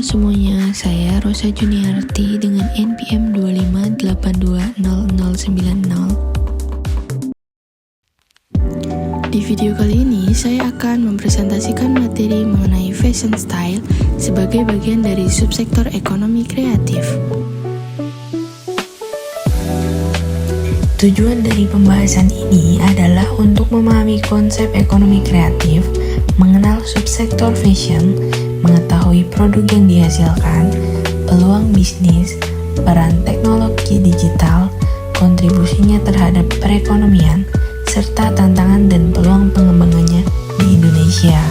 semuanya, saya Rosa Juniarti dengan NPM 25820090. Di video kali ini, saya akan mempresentasikan materi mengenai fashion style sebagai bagian dari subsektor ekonomi kreatif. Tujuan dari pembahasan ini adalah untuk memahami konsep ekonomi kreatif, mengenal subsektor fashion, mengetahui produk yang dihasilkan, peluang bisnis, peran teknologi digital, kontribusinya terhadap perekonomian, serta tantangan dan peluang pengembangannya di Indonesia.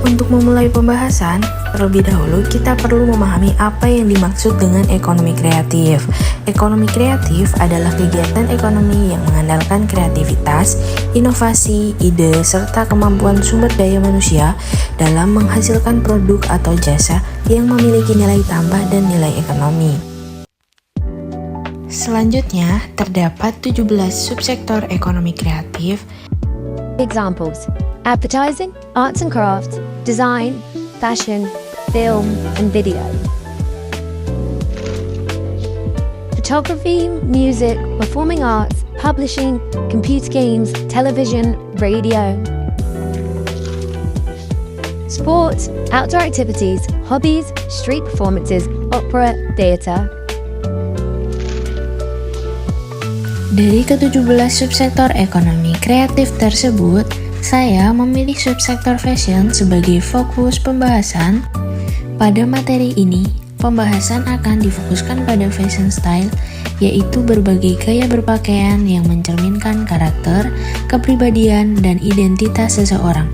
Untuk memulai pembahasan, terlebih dahulu kita perlu memahami apa yang dimaksud dengan ekonomi kreatif. Ekonomi kreatif adalah kegiatan ekonomi yang mengandalkan kreativitas, inovasi, ide, serta kemampuan sumber daya manusia dalam menghasilkan produk atau jasa yang memiliki nilai tambah dan nilai ekonomi. Selanjutnya, terdapat 17 subsektor ekonomi kreatif. Examples: advertising, arts and crafts, design, fashion, film and video. Photography, music, performing arts, publishing, computer games, television, radio. Sports, outdoor activities, hobbies, street performances, opera, theatre. Dari ke-17 subsektor ekonomi kreatif tersebut, saya memilih subsektor fashion sebagai fokus pembahasan. Pada materi ini, pembahasan akan difokuskan pada fashion style, yaitu berbagai gaya berpakaian yang mencerminkan karakter, kepribadian, dan identitas seseorang.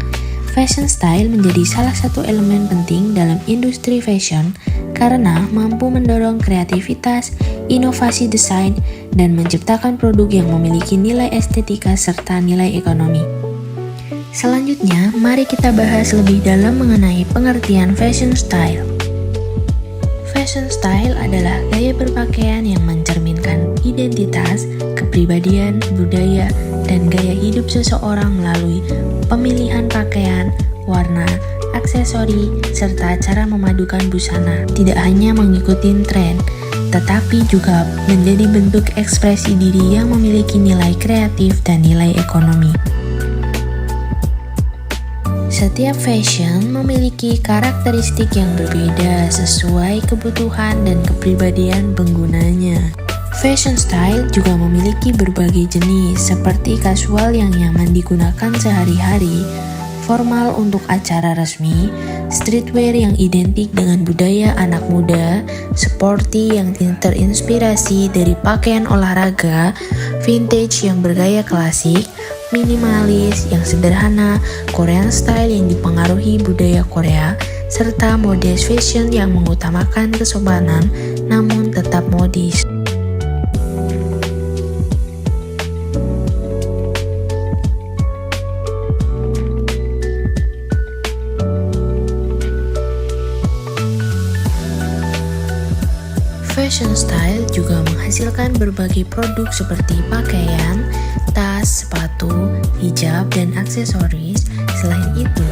Fashion style menjadi salah satu elemen penting dalam industri fashion karena mampu mendorong kreativitas, inovasi desain, dan menciptakan produk yang memiliki nilai estetika serta nilai ekonomi. Selanjutnya, mari kita bahas lebih dalam mengenai pengertian fashion style. Fashion style adalah gaya berpakaian yang mencerminkan identitas, kepribadian, budaya, dan gaya hidup seseorang melalui pemilihan pakaian, warna, aksesori, serta cara memadukan busana. Tidak hanya mengikuti tren, tetapi juga menjadi bentuk ekspresi diri yang memiliki nilai kreatif dan nilai ekonomi. Setiap fashion memiliki karakteristik yang berbeda sesuai kebutuhan dan kepribadian penggunanya. Fashion style juga memiliki berbagai jenis seperti kasual yang nyaman digunakan sehari-hari, formal untuk acara resmi, streetwear yang identik dengan budaya anak muda, sporty yang terinspirasi dari pakaian olahraga, vintage yang bergaya klasik, minimalis yang sederhana, Korean style yang dipengaruhi budaya Korea, serta modest fashion yang mengutamakan kesopanan namun tetap modis. Fashion style juga menghasilkan berbagai produk seperti pakaian, tas, sepatu, hijab, dan aksesoris. Selain itu,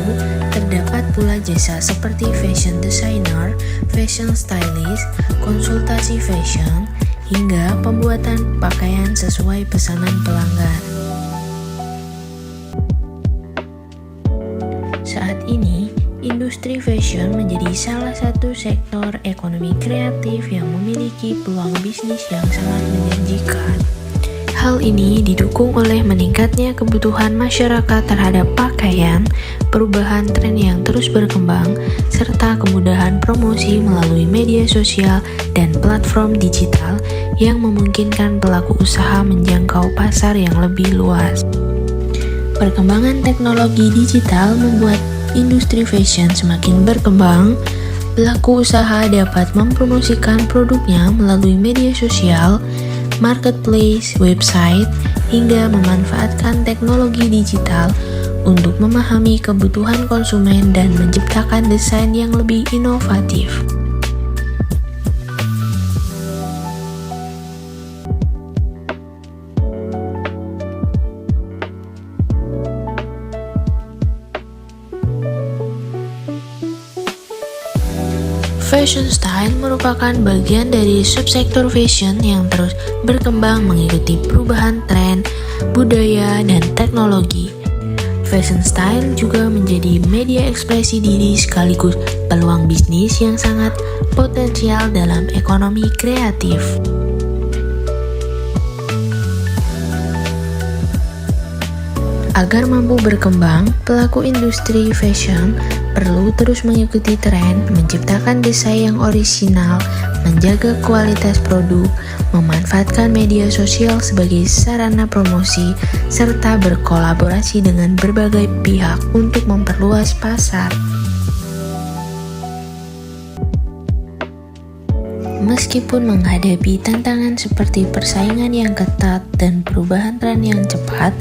terdapat pula jasa seperti fashion designer, fashion stylist, konsultasi fashion, hingga pembuatan pakaian sesuai pesanan pelanggan. Saat ini, industri fashion menjadi salah satu sektor ekonomi kreatif yang memiliki peluang bisnis yang sangat menjanjikan. Hal ini didukung oleh meningkatnya kebutuhan masyarakat terhadap pakaian, perubahan tren yang terus berkembang, serta kemudahan promosi melalui media sosial dan platform digital yang memungkinkan pelaku usaha menjangkau pasar yang lebih luas. Perkembangan teknologi digital membuat industri fashion semakin berkembang. Pelaku usaha dapat mempromosikan produknya melalui media sosial, marketplace, website, hingga memanfaatkan teknologi digital untuk memahami kebutuhan konsumen dan menciptakan desain yang lebih inovatif. Fashion style merupakan bagian dari subsektor fashion yang terus berkembang mengikuti perubahan tren, budaya, dan teknologi. Fashion style juga menjadi media ekspresi diri sekaligus peluang bisnis yang sangat potensial dalam ekonomi kreatif. Agar mampu berkembang, pelaku industri fashion perlu terus mengikuti tren, menciptakan desain yang orisinal, menjaga kualitas produk, memanfaatkan media sosial sebagai sarana promosi, serta berkolaborasi dengan berbagai pihak untuk memperluas pasar. Meskipun menghadapi tantangan seperti persaingan yang ketat dan perubahan tren yang cepat,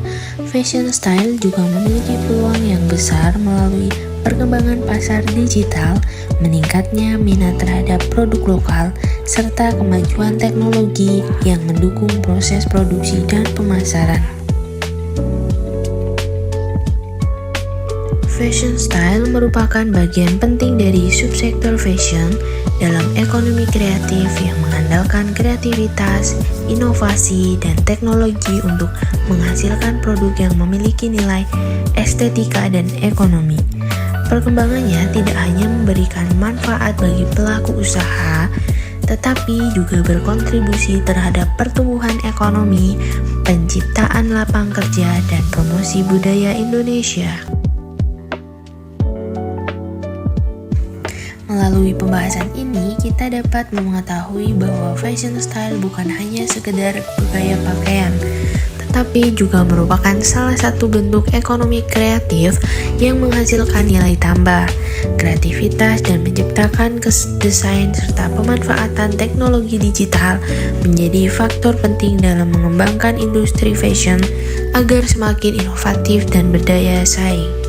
fashion style juga memiliki peluang yang besar melalui perkembangan pasar digital, meningkatnya minat terhadap produk lokal, serta kemajuan teknologi yang mendukung proses produksi dan pemasaran. Fashion style merupakan bagian penting dari subsektor fashion dalam ekonomi kreatif yang mengandalkan kreativitas, inovasi, dan teknologi untuk menghasilkan produk yang memiliki nilai estetika dan ekonomi. Perkembangannya tidak hanya memberikan manfaat bagi pelaku usaha, tetapi juga berkontribusi terhadap pertumbuhan ekonomi, penciptaan lapangan kerja, dan promosi budaya Indonesia. Melalui pembahasan ini, kita dapat mengetahui bahwa fashion style bukan hanya sekedar gaya pakaian, tetapi juga merupakan salah satu bentuk ekonomi kreatif yang menghasilkan nilai tambah, kreativitas, dan menciptakan desain serta pemanfaatan teknologi digital menjadi faktor penting dalam mengembangkan industri fashion agar semakin inovatif dan berdaya saing.